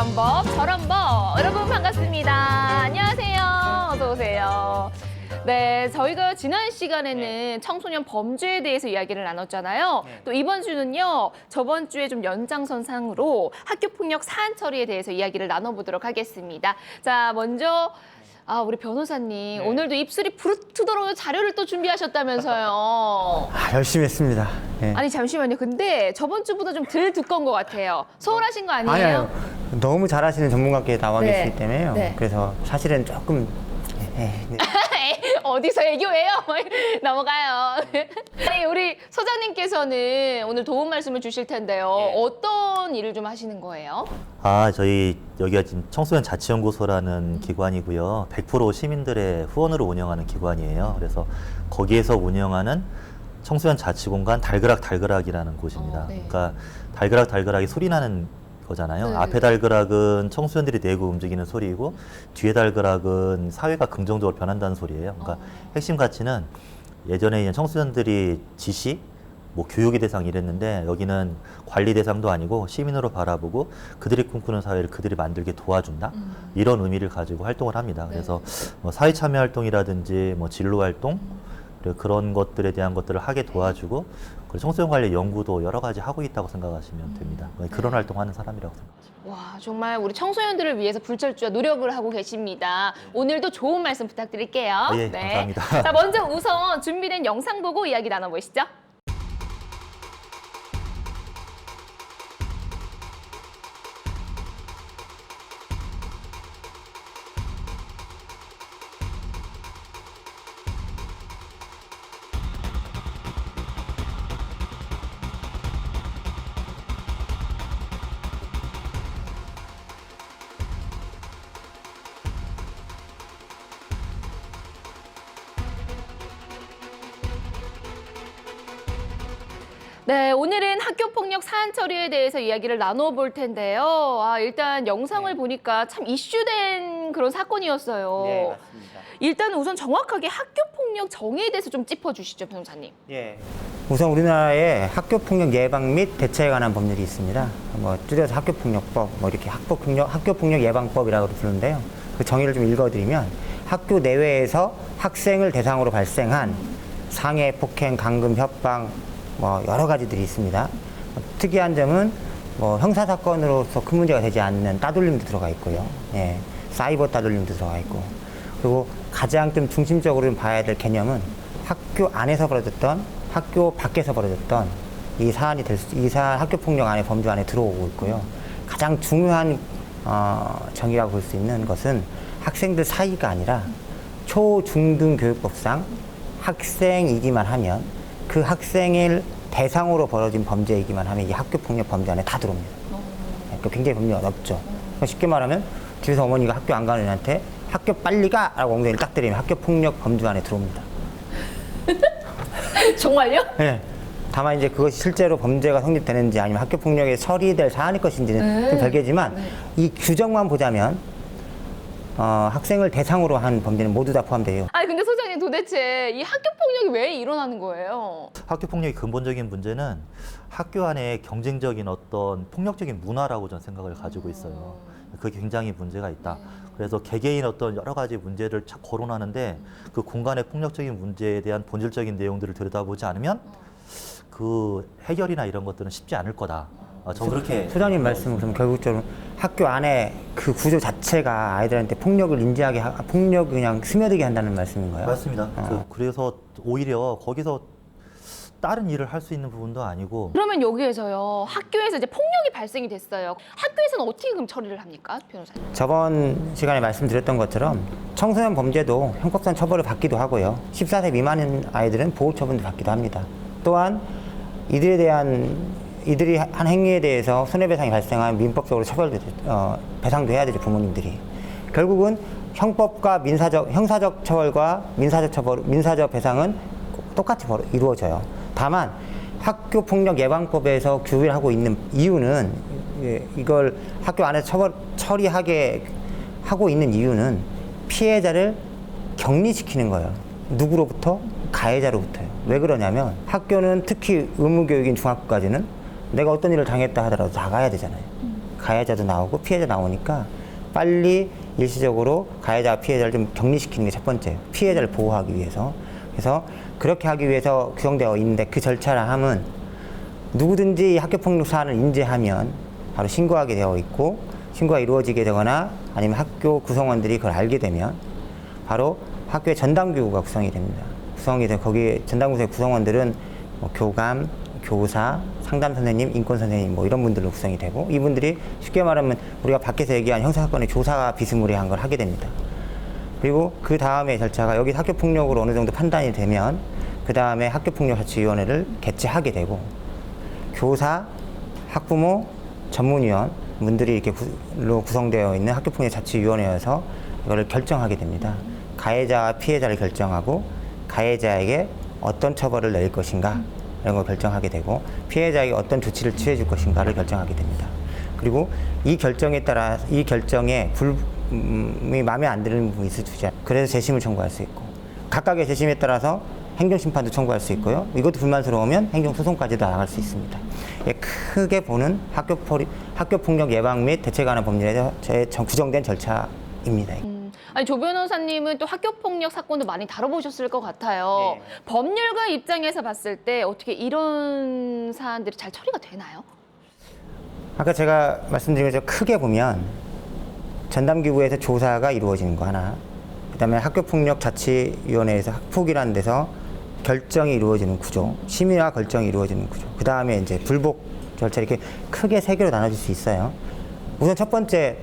이런 법 저런 법 여러분 반갑습니다. 안녕하세요. 어서 오세요. 네, 저희가 지난 시간에는 청소년 범죄에 대해서 이야기를 나눴잖아요. 또 이번 주는요, 저번 주에 좀 연장선상으로 학교폭력 사안 처리에 대해서 이야기를 나눠보도록 하겠습니다. 자, 먼저 우리 변호사님, 오늘도 입술이 부르트도록 자료를 또 준비하셨다면서요. 열심히 했습니다. 예. 아니, 잠시만요. 근데 저번 주보다 좀 덜 두꺼운 것 같아요. 소홀하신 거 아니에요? 아니요. 너무 잘하시는 전문가께 나와 네. 계시기 때문에요. 네. 그래서 사실은 조금 네. 어디서 애교해요? 넘어가요. 아니, 우리 소장님께서는 오늘 도움 말씀을 주실 텐데요. 어떤 일을 좀 하시는 거예요? 저희 여기가 지금 청소년 자치연구소라는 기관이고요. 100% 시민들의 후원으로 운영하는 기관이에요. 그래서 거기에서 운영하는 청소년 자치공간 달그락달그락이라는 곳입니다. 네. 그러니까 달그락달그락이 소리 나는 거잖아요. 네. 앞에 달그락은 청소년들이 내고 움직이는 소리이고 뒤에 달그락은 사회가 긍정적으로 변한다는 소리예요. 그러니까 핵심 가치는 예전에 청소년들이 지시, 뭐 교육의 대상 이랬는데 여기는 관리 대상도 아니고 시민으로 바라보고 그들이 꿈꾸는 사회를 그들이 만들게 도와준다 이런 의미를 가지고 활동을 합니다. 그래서 뭐 사회 참여 활동이라든지 뭐 진로 활동 그리고 그런 것들에 대한 것들을 하게 도와주고 그리고 청소년 관리 연구도 여러 가지 하고 있다고 생각하시면 됩니다. 그런 활동하는 사람이라고 생각하시면 됩니다. 와, 정말 우리 청소년들을 위해서 불철주야 노력을 하고 계십니다. 오늘도 좋은 말씀 부탁드릴게요. 예, 감사합니다. 자, 먼저 우선 준비된 영상 보고 이야기 나눠보시죠. 네, 오늘은 학교폭력 사안 처리에 대해서 이야기를 나눠볼 텐데요. 일단 영상을 보니까 참 이슈된 그런 사건이었어요. 네, 맞습니다. 일단 우선 정확하게 학교폭력 정의에 대해서 좀 짚어주시죠, 변호사님. 예. 우선 우리나라에 학교폭력 예방 및 대처에 관한 법률이 있습니다. 뭐 줄여서 학교폭력법, 뭐 이렇게 학교폭력 예방법이라고 부르는데요. 그 정의를 좀 읽어드리면 학교 내외에서 학생을 대상으로 발생한 상해, 폭행, 감금, 협박 뭐 여러 가지들이 있습니다. 특이한 점은 뭐 형사 사건으로서 큰 문제가 되지 않는 따돌림도 들어가 있고요. 예, 사이버 따돌림도 들어가 있고, 그리고 가장 좀 중심적으로 좀 봐야 될 개념은 학교 안에서 벌어졌던, 학교 밖에서 벌어졌던 이 사안이 이 사안 학교 폭력 안에 범주 안에 들어오고 있고요. 가장 중요한 정의라고 볼 수 있는 것은 학생들 사이가 아니라 초중등 교육법상 학생이기만 하면 그 학생을 대상으로 벌어진 범죄이기만 하면 이 학교폭력 범죄 안에 다 들어옵니다. 그러니까 굉장히 범위가 넓죠. 쉽게 말하면 집에서 어머니가 학교 안 가는 애한테 학교 빨리 가! 라고 엉덩이를 딱 때리면 학교폭력 범죄 안에 들어옵니다. 정말요? 네. 다만 이제 그것이 실제로 범죄가 성립되는지 아니면 학교폭력에 처리될 사안일 것인지는 좀 별개지만 이 규정만 보자면 학생을 대상으로 한 범죄는 모두 다 포함돼요. 아니, 근데 소장님 도대체 이 학교폭력이 왜 일어나는 거예요? 학교 폭력의 근본적인 문제는 학교 안에 경쟁적인 어떤 폭력적인 문화라고 저는 생각을 가지고 있어요. 그게 굉장히 문제가 있다. 그래서 개개인 어떤 여러 가지 문제를 착 거론하는데 그 공간의 폭력적인 문제에 대한 본질적인 내용들을 들여다보지 않으면 그 해결이나 이런 것들은 쉽지 않을 거다. 저 그렇게 소장님 말씀은 그럼 결국적으로 학교 안에 그 구조 자체가 아이들한테 폭력을 인지하게 폭력을 그냥 스며들게 한다는 말씀인가요? 맞습니다. 그래서 오히려 거기서 다른 일을 할 수 있는 부분도 아니고 그러면 여기에서요, 학교에서 이제 폭력이 발생이 됐어요. 학교에서는 어떻게 그럼 처리를 합니까, 변호사님? 저번 시간에 말씀드렸던 것처럼 청소년 범죄도 형법상 처벌을 받기도 하고요. 14세 미만인 아이들은 보호 처분도 받기도 합니다. 또한 이들이 한 행위에 대해서 손해배상이 발생하면 민법적으로 배상도 해야 되죠, 부모님들이. 결국은 형법과 형사적 처벌과 민사적 배상은 똑같이 이루어져요. 다만 학교폭력 예방법에서 규율을 하고 있는 이유는 이걸 학교 안에서 처리하게 하고 있는 이유는 피해자를 격리시키는 거예요. 누구로부터? 가해자로부터요. 왜 그러냐면 학교는 특히 의무교육인 중학교까지는 내가 어떤 일을 당했다 하더라도 나가야 되잖아요. 가해자도 나오고 피해자 나오니까 빨리 일시적으로 가해자와 피해자를 좀 격리시키는 게 첫 번째예요. 피해자를 보호하기 위해서. 그래서 그렇게 하기 위해서 구성되어 있는데 그 절차라 함은 누구든지 학교폭력 사안을 인지하면 바로 신고하게 되어 있고 신고가 이루어지게 되거나 아니면 학교 구성원들이 그걸 알게 되면 바로 학교의 전담기구가 구성이 됩니다. 구성이 돼서 거기에 전담구조의 구성원들은 뭐 교감, 교사, 상담 선생님, 인권 선생님 뭐 이런 분들로 구성이 되고 이분들이 쉽게 말하면 우리가 밖에서 얘기한 형사사건의 조사가 비스무리한 걸 하게 됩니다. 그리고 그 다음에 절차가 여기 학교폭력으로 어느 정도 판단이 되면 그 다음에 학교폭력자치위원회를 개최하게 되고 교사, 학부모, 전문위원 분들이 이렇게 구성되어 있는 학교폭력자치위원회여서 이거를 결정하게 됩니다. 가해자와 피해자를 결정하고 가해자에게 어떤 처벌을 내릴 것인가 이런 걸 결정하게 되고 피해자에게 어떤 조치를 취해 줄 것인가를 결정하게 됩니다. 그리고 이 결정에 따라 이 결정에 마음에 안 드는 부분이 있을 수 있죠. 그래서 재심을 청구할 수 있고 각각의 재심에 따라서 행정심판도 청구할 수 있고요. 이것도 불만스러우면 행정소송까지도 나갈 수 있습니다. 예, 크게 보는 학교폭력 예방 및 대책에 관한 법률에 구정된 절차입니다. 아니 조 변호사님은 또 학교폭력 사건도 많이 다뤄보셨을 것 같아요. 네. 법률가 입장에서 봤을 때 어떻게 이런 사안들이 잘 처리가 되나요? 아까 제가 말씀드린 것처럼 크게 보면 전담기구에서 조사가 이루어지는 거 하나, 그다음에 학교폭력자치위원회에서 학폭이라는 데서 결정이 이루어지는 구조, 심의와 결정이 이루어지는 구조, 그 다음에 이제 불복 절차 이렇게 크게 세 개로 나눠질 수 있어요. 우선 첫 번째,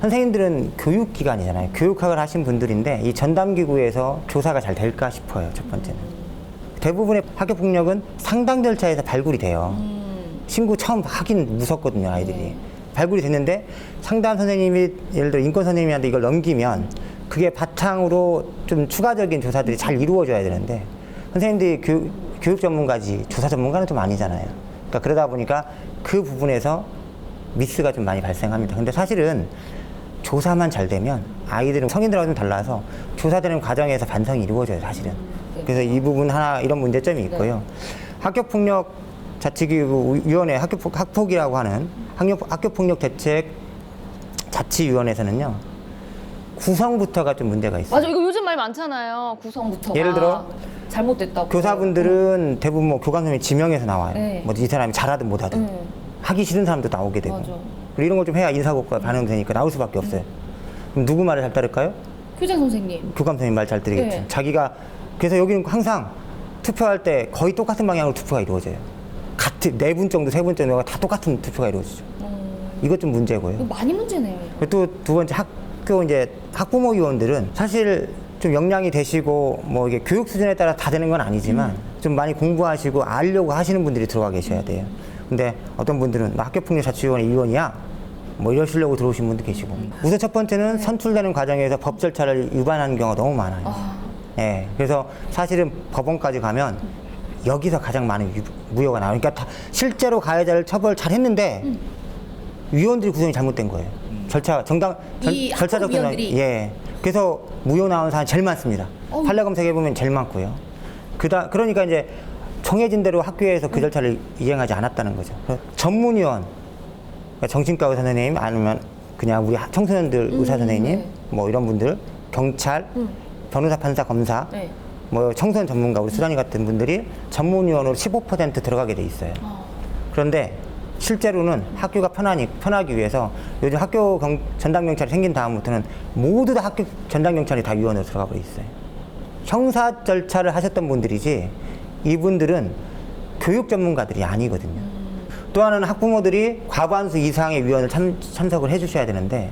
선생님들은 교육기관이잖아요. 교육학을 하신 분들인데 이 전담기구에서 조사가 잘 될까 싶어요. 첫 번째는. 대부분의 학교폭력은 상당 절차에서 발굴이 돼요. 신고 처음 하긴 무섭거든요, 아이들이. 발굴이 됐는데 상담 선생님이 예를 들어 인권 선생님한테 이걸 넘기면 그게 바탕으로 좀 추가적인 조사들이 잘 이루어져야 되는데 선생님들이 교육 전문가지 조사 전문가는 좀 아니잖아요. 그러니까 그러다 보니까 그 부분에서 미스가 좀 많이 발생합니다. 근데 사실은 조사만 잘 되면 아이들은 성인들하고 좀 달라서 조사되는 과정에서 반성이 이루어져요, 사실은. 그래서 이 부분 하나 이런 문제점이 있고요. 학교폭력 자치기구위원회 학폭이라고 하는 학교폭력 대책 자치위원회에서는요 구성부터가 좀 문제가 있어요. 맞아, 이거 요즘 말 많잖아요. 구성부터가. 예를 들어 잘못됐다고. 교사분들은 대부분 뭐 교감 선생님 지명해서 나와요. 네. 뭐 이 사람이 잘하든 못하든 하기 싫은 사람도 나오게 되고. 맞아. 그리고 이런 걸 좀 해야 인사고과 반영되니까 나올 수밖에 없어요. 그럼 누구 말을 잘 따를까요? 교장 선생님. 교감 선생님 말 잘 들으겠죠. 네. 자기가 그래서 여기는 항상 투표할 때 거의 똑같은 방향으로 투표가 이루어져요. 같은 4분 정도, 3분 정도가 다 똑같은 투표가 이루어지죠. 이것 좀 문제고요. 이거 많이 문제네요. 이거. 또 두 번째 학교 이제 학부모 위원들은 사실 좀 역량이 되시고 뭐 이게 교육 수준에 따라 다 되는 건 아니지만 좀 많이 공부하시고 알려고 하시는 분들이 들어가 계셔야 돼요. 근데 어떤 분들은 나 학교폭력자치위원회 위원이야 뭐 이러시려고 들어오신 분도 계시고. 우선 첫 번째는 선출되는 과정에서 법 절차를 위반하는 경우가 너무 많아요. 예, 그래서 사실은 법원까지 가면 여기서 가장 많은 무효가 나와요. 그러니까 실제로 가해자를 처벌 잘 했는데 위원들이 구성이 잘못된 거예요. 절차적 위원들이? 예. 그래서 무효 나온 사람이 제일 많습니다. 판례 검색해 보면 제일 많고요. 그러니까 이제 정해진 대로 학교에서 그 절차를 이행하지 않았다는 거죠. 전문위원, 그러니까 정신과 의사 선생님 아니면 그냥 우리 청소년들 의사 선생님 뭐 이런 분들, 경찰, 변호사, 판사, 검사, 뭐 청소년 전문가 우리 수단이 같은 분들이 전문위원으로 15% 들어가게 돼 있어요. 그런데 실제로는 학교가 편하기 위해서 요즘 학교 전담경찰이 생긴 다음부터는 모두 다 학교 전담경찰이 다 위원으로 들어가 버려 있어요. 형사 절차를 하셨던 분들이지 이분들은 교육 전문가들이 아니거든요. 또 하나는 학부모들이 과반수 이상의 위원을 참석을 해주셔야 되는데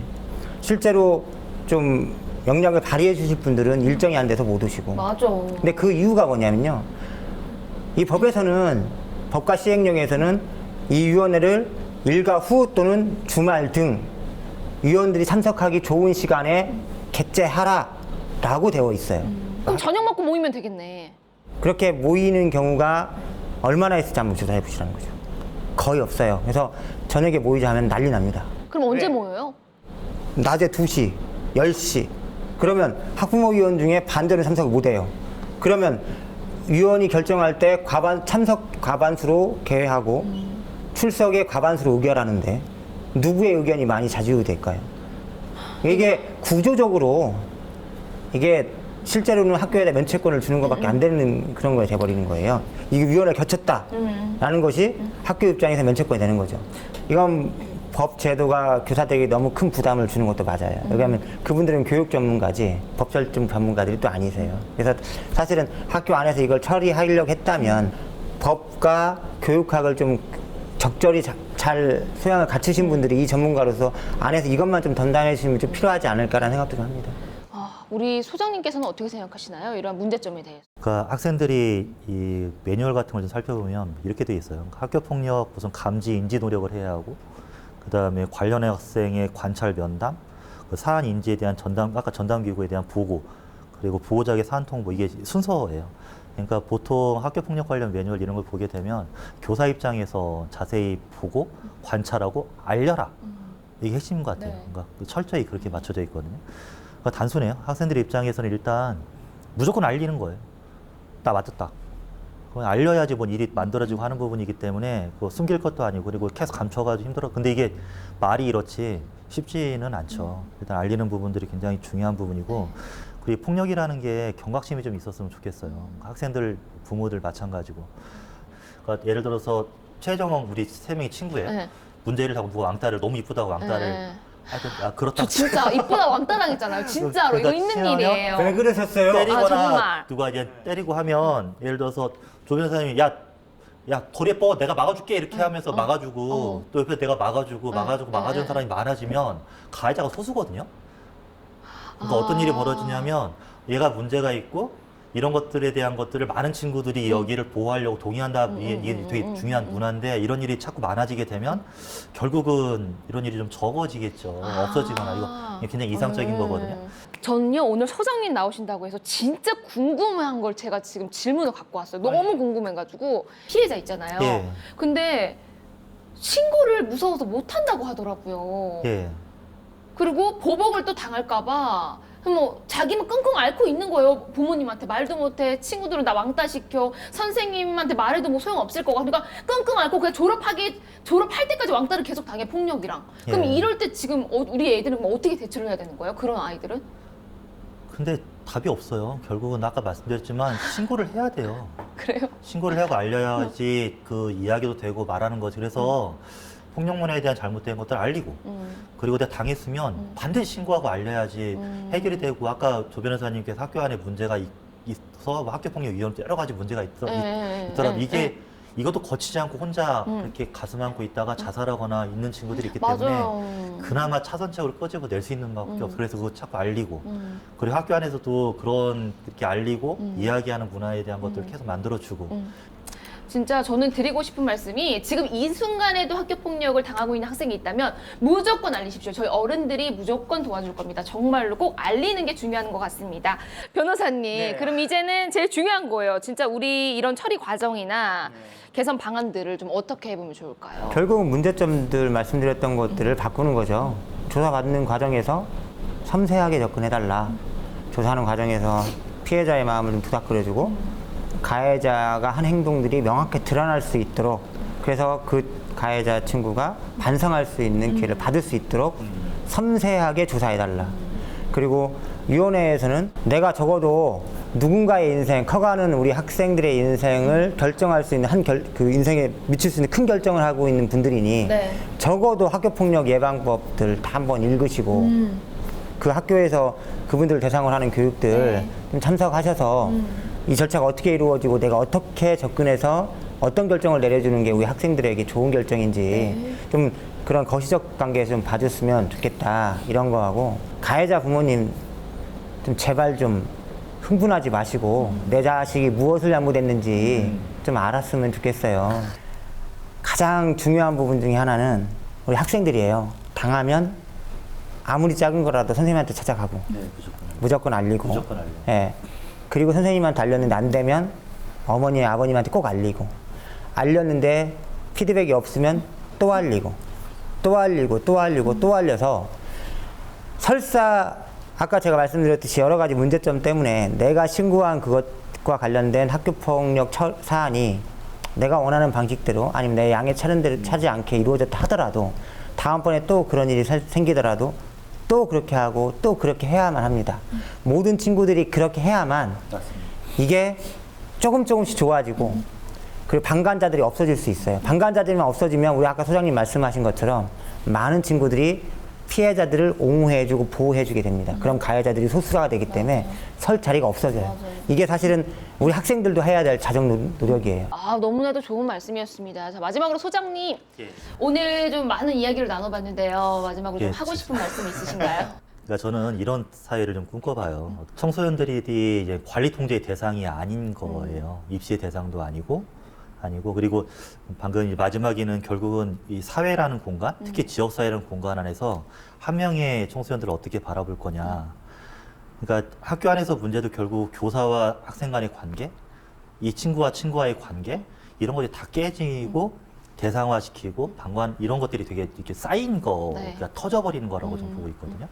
실제로 좀 역량을 발휘해 주실 분들은 일정이 안 돼서 못 오시고. 맞아. 근데 그 이유가 뭐냐면요. 이 법에서는 법과 시행령에서는 이 위원회를 일과 후 또는 주말 등 위원들이 참석하기 좋은 시간에 개최하라라고 되어 있어요. 그럼 저녁 먹고 모이면 되겠네. 그렇게 모이는 경우가 얼마나 있을지 한번 조사해 보시라는 거죠. 거의 없어요. 그래서 저녁에 모이자 하면 난리 납니다. 그럼 언제 모여요? 낮에 2시, 10시. 그러면 학부모 위원 중에 반대로 참석을 못 해요. 그러면 위원이 결정할 때 참석 과반수로 개회하고 출석에 과반수로 의결하는데 누구의 의견이 많이 좌지우지될까요? 이게 구조적으로 이게 실제로는 학교에다 면책권을 주는 것밖에 안 되는 그런 거에 돼버리는 거예요. 이게 위원회가 겹쳤다라는 것이 학교 입장에서 면책권이 되는 거죠. 이건 법 제도가 교사들에게 너무 큰 부담을 주는 것도 맞아요. 왜냐하면 그분들은 교육 전문가지 법절중 전문가들이 또 아니세요. 그래서 사실은 학교 안에서 이걸 처리하려고 했다면 법과 교육학을 좀 적절히 잘 소양을 갖추신 분들이 이 전문가로서 안에서 이것만 좀 담당해 주시면 좀 필요하지 않을까라는 생각도 좀 합니다. 우리 소장님께서는 어떻게 생각하시나요? 이런 문제점에 대해서. 그러니까 학생들이 이 매뉴얼 같은 걸 좀 살펴보면 이렇게 돼 있어요. 학교 폭력 무슨 감지 인지 노력을 해야 하고, 그다음에 관련 학생의 관찰 면담, 그 사안 인지에 대한 전담, 아까 전담 기구에 대한 보고, 그리고 보호자에게 사안 통보, 이게 순서예요. 그러니까 보통 학교 폭력 관련 매뉴얼 이런 걸 보게 되면 교사 입장에서 자세히 보고 관찰하고 알려라, 이게 핵심인 것 같아요. 네. 그러니까 철저히 그렇게 맞춰져 있거든요. 그러니까 단순해요. 학생들 입장에서는 일단 무조건 알리는 거예요. 나 맞았다. 그건 알려야지 뭔 일이 만들어지고 하는 부분이기 때문에 그거 숨길 것도 아니고, 그리고 계속 감춰가지고 힘들어. 근데 이게 말이 이렇지 쉽지는 않죠. 일단 알리는 부분들이 굉장히 중요한 부분이고, 그리고 폭력이라는 게 경각심이 좀 있었으면 좋겠어요. 학생들, 부모들 마찬가지고. 그러니까 예를 들어서 최정원 우리 세 명이 친구예요. 네. 문제를 하고 누가 왕따를 너무 이쁘다고 왕따를 네. 그렇다. 저 진짜 이쁘다 왕따 당했잖아요. 진짜로. 그러니까 이거 있는 친하면 일이에요. 왜 그러셨어요? 때리거나 정말. 누가 이제 때리고 하면 예를 들어서 조 변호사님이 야 거리에 뻐 내가 막아줄게 이렇게 하면서 막아주고 또 옆에 내가 막아주고 막아주는 사람이 많아지면 가해자가 소수거든요. 그러니까 어떤 일이 벌어지냐면 얘가 문제가 있고 이런 것들에 대한 것들을 많은 친구들이 여기를 보호하려고 동의한다. 이게 되게 중요한 문화인데 이런 일이 자꾸 많아지게 되면 결국은 이런 일이 좀 적어지겠죠. 없어지거나 이거 굉장히 이상적인 거거든요. 저는요 오늘 소장님 나오신다고 해서 진짜 궁금한 걸 제가 지금 질문을 갖고 왔어요. 너무 궁금해가지고 피해자 있잖아요. 예. 근데 신고를 무서워서 못 한다고 하더라고요. 예. 그리고 보복을 또 당할까봐 뭐 자기만 끙끙 앓고 있는 거예요. 부모님한테 말도 못해. 친구들은 나 왕따 시켜. 선생님한테 말해도 뭐 소용 없을 거고. 그러니까 끙끙 앓고 그냥 졸업할 때까지 왕따를 계속 당해, 폭력이랑. 그럼 예. 이럴 때 지금 우리 애들은 뭐 어떻게 대처를 해야 되는 거예요? 그런 아이들은? 근데 답이 없어요. 결국은 아까 말씀드렸지만 신고를 해야 돼요. 그래요? 신고를 하고 알려야지 그 이야기도 되고 말하는 거지. 그래서 폭력 문화에 대한 잘못된 것들을 알리고 그리고 내가 당했으면 반드시 신고하고 알려야지 해결이 되고, 아까 조 변호사님께서 학교 안에 문제가 있어서 학교폭력위원회 여러 가지 문제가 있더라도 이게 이것도 거치지 않고 혼자 그렇게 가슴 안고 있다가 자살하거나 있는 친구들이 있기 때문에 맞아요. 그나마 차선책으로 끄집어 낼 수 있는 밖에 없어. 그래서 그거 자꾸 알리고 그리고 학교 안에서도 그런 이렇게 알리고 이야기하는 문화에 대한 것들을 계속 만들어주고. 진짜 저는 드리고 싶은 말씀이 지금 이 순간에도 학교폭력을 당하고 있는 학생이 있다면 무조건 알리십시오. 저희 어른들이 무조건 도와줄 겁니다. 정말로 꼭 알리는 게 중요한 것 같습니다. 변호사님, 네. 그럼 이제는 제일 중요한 거예요. 진짜 우리 이런 처리 과정이나 개선 방안들을 좀 어떻게 해보면 좋을까요? 결국은 문제점들 말씀드렸던 것들을 바꾸는 거죠. 조사받는 과정에서 섬세하게 접근해달라. 조사하는 과정에서 피해자의 마음을 좀 부탁드려주고 가해자가 한 행동들이 명확히 드러날 수 있도록, 그래서 그 가해자 친구가 반성할 수 있는 기회를 받을 수 있도록 섬세하게 조사해달라. 그리고 위원회에서는 내가 적어도 누군가의 인생, 커가는 우리 학생들의 인생을 결정할 수 있는 그 인생에 미칠 수 있는 큰 결정을 하고 있는 분들이니 네. 적어도 학교폭력 예방법들 다 한번 읽으시고 그 학교에서 그분들 대상으로 하는 교육들 좀 참석하셔서 이 절차가 어떻게 이루어지고 내가 어떻게 접근해서 어떤 결정을 내려주는 게 우리 학생들에게 좋은 결정인지 좀 그런 거시적 관계에서 좀 봐줬으면 좋겠다, 이런 거하고, 가해자 부모님 좀 제발 좀 흥분하지 마시고 내 자식이 무엇을 잘못했는지 좀 알았으면 좋겠어요. 가장 중요한 부분 중에 하나는 우리 학생들이에요. 당하면 아무리 작은 거라도 선생님한테 찾아가고 무조건 알리고. 무조건 알려. 예. 그리고 선생님한테 알렸는데 안 되면 어머니, 아버님한테 꼭 알리고, 알렸는데 피드백이 없으면 또 알리고, 또 알리고, 또 알리고, 또 알려서 설사 아까 제가 말씀드렸듯이 여러 가지 문제점 때문에 내가 신고한 그것과 관련된 학교폭력 사안이 내가 원하는 방식대로 아니면 내 양해 차례대로 차지 않게 이루어졌다 하더라도 다음번에 또 그런 일이 생기더라도 또 그렇게 하고 또 그렇게 해야만 합니다. 모든 친구들이 그렇게 해야만 이게 조금씩 좋아지고 그리고 방관자들이 없어질 수 있어요. 방관자들만 없어지면 우리 아까 소장님 말씀하신 것처럼 많은 친구들이 피해자들을 옹호해주고 보호해주게 됩니다. 그럼 가해자들이 소수가 되기 때문에 설 자리가 없어져요. 이게 사실은 우리 학생들도 해야 될 자정 노력이에요. 아, 너무나도 좋은 말씀이었습니다. 자, 마지막으로 소장님, 예. 오늘 좀 많은 이야기를 나눠봤는데요. 마지막으로 좀 예. 하고 싶은 말씀 있으신가요? 그러니까 저는 이런 사회를 좀 꿈꿔봐요. 청소년들이 이제 관리 통제의 대상이 아닌 거예요. 입시의 대상도 아니고 그리고 방금 마지막에는 결국은 이 사회라는 공간, 특히 지역 사회라는 공간 안에서 한 명의 청소년들을 어떻게 바라볼 거냐. 그러니까 학교 안에서 문제도 결국 교사와 학생 간의 관계, 이 친구와 친구와의 관계 이런 것들이 다 깨지고 대상화시키고 방관 이런 것들이 되게 이렇게 쌓인 거, 네. 그러니까 터져버리는 거라고 좀 보고 있거든요.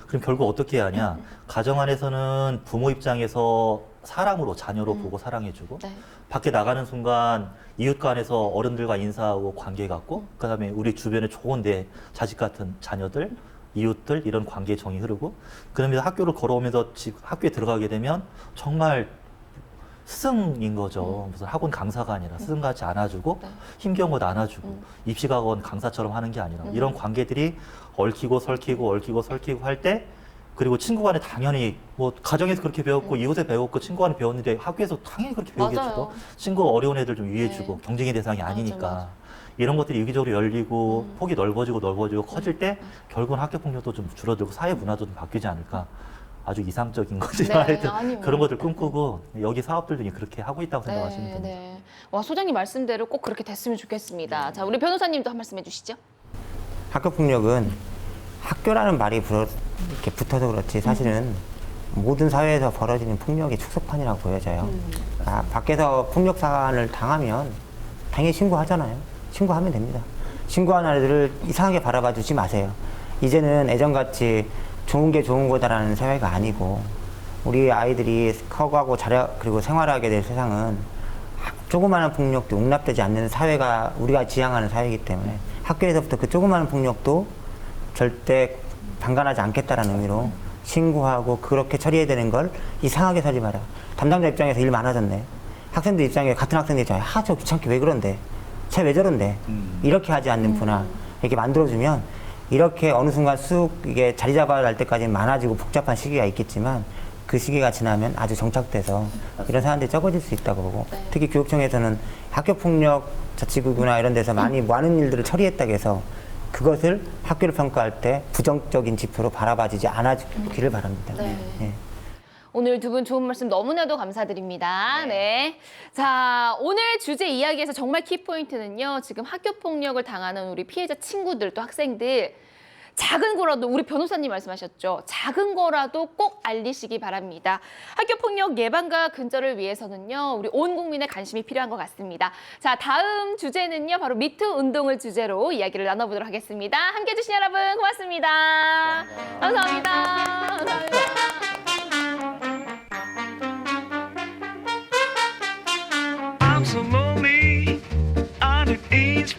그럼 결국 어떻게 해야 하냐? 가정 안에서는 부모 입장에서 사랑으로 자녀로 보고 사랑해주고 네. 밖에 나가는 순간 이웃 간에서 어른들과 인사하고 관계 갖고 그다음에 우리 주변에 좋은 내 자식 같은 자녀들 이웃들 이런 관계의 정이 흐르고 그러면서 학교를 걸어오면서 학교에 들어가게 되면 정말 스승인 거죠. 무슨 학원 강사가 아니라 스승같이 안아주고 네. 힘겨운 것 안아주고 입시학원 강사처럼 하는 게 아니라 이런 관계들이 얽히고 설키고 할 때 그리고 친구 간에 당연히 뭐 가정에서 그렇게 배웠고 이웃에 배웠고 친구 간에 배웠는데 학교에서 당연히 그렇게 배우겠죠. 맞아요. 친구 어려운 애들 좀 위해주고 네. 경쟁의 대상이 아니니까 맞아. 이런 것들이 유기적으로 열리고 폭이 넓어지고 커질 때 결국은 학교 폭력도 좀 줄어들고 사회 문화도 좀 바뀌지 않을까. 아주 이상적인 거지만 네, 하여튼 아니요. 그런 것들 꿈꾸고 여기 사업들도 그렇게 하고 있다고 생각하시면 됩니다. 네. 와, 소장님 말씀대로 꼭 그렇게 됐으면 좋겠습니다. 자, 우리 변호사님도 한 말씀 해주시죠. 학교 폭력은 학교라는 말이 이렇게 붙어서 그렇지 사실은 모든 사회에서 벌어지는 폭력의 축소판이라고 보여져요. 밖에서 폭력 사안을 당하면 당연히 신고하잖아요. 신고하면 됩니다. 신고한 아이들을 이상하게 바라봐 주지 마세요. 이제는 예전같이 좋은 게 좋은 거다라는 사회가 아니고 우리 아이들이 커가고 그리고 생활하게 될 세상은 조그마한 폭력도 용납되지 않는 사회가 우리가 지향하는 사회이기 때문에 학교에서부터 그 조그마한 폭력도 절대 방관하지 않겠다라는 의미로 신고하고 그렇게 처리해야 되는 걸 이상하게 사지 마라. 담당자 입장에서 일 많아졌네. 학생들 입장에 같은 학생들 입장에 저 귀찮게 왜 그런데 쟤 왜 저런데 이렇게 하지 않는 문화 이렇게 만들어주면 이렇게 어느 순간 쑥 이게 자리 잡아야 할 때까지 많아지고 복잡한 시기가 있겠지만 그 시기가 지나면 아주 정착돼서 이런 사안들이 적어질 수 있다고 보고 특히 교육청에서는 학교폭력 자치구구나 이런 데서 많은 일들을 처리했다고 해서 그것을 학교를 평가할 때 부정적인 지표로 바라봐지지 않아주기를 바랍니다. 네. 예. 오늘 두 분 좋은 말씀 너무나도 감사드립니다. 네. 자, 오늘 주제 이야기에서 정말 키포인트는요. 지금 학교 폭력을 당하는 우리 피해자 친구들 또 학생들 작은 거라도 우리 변호사님 말씀하셨죠. 작은 거라도 꼭 알리시기 바랍니다. 학교 폭력 예방과 근절을 위해서는요. 우리 온 국민의 관심이 필요한 것 같습니다. 자, 다음 주제는요. 바로 미투 운동을 주제로 이야기를 나눠보도록 하겠습니다. 함께해 주신 여러분 고맙습니다. 감사합니다. 감사합니다. I'm so lonely on an each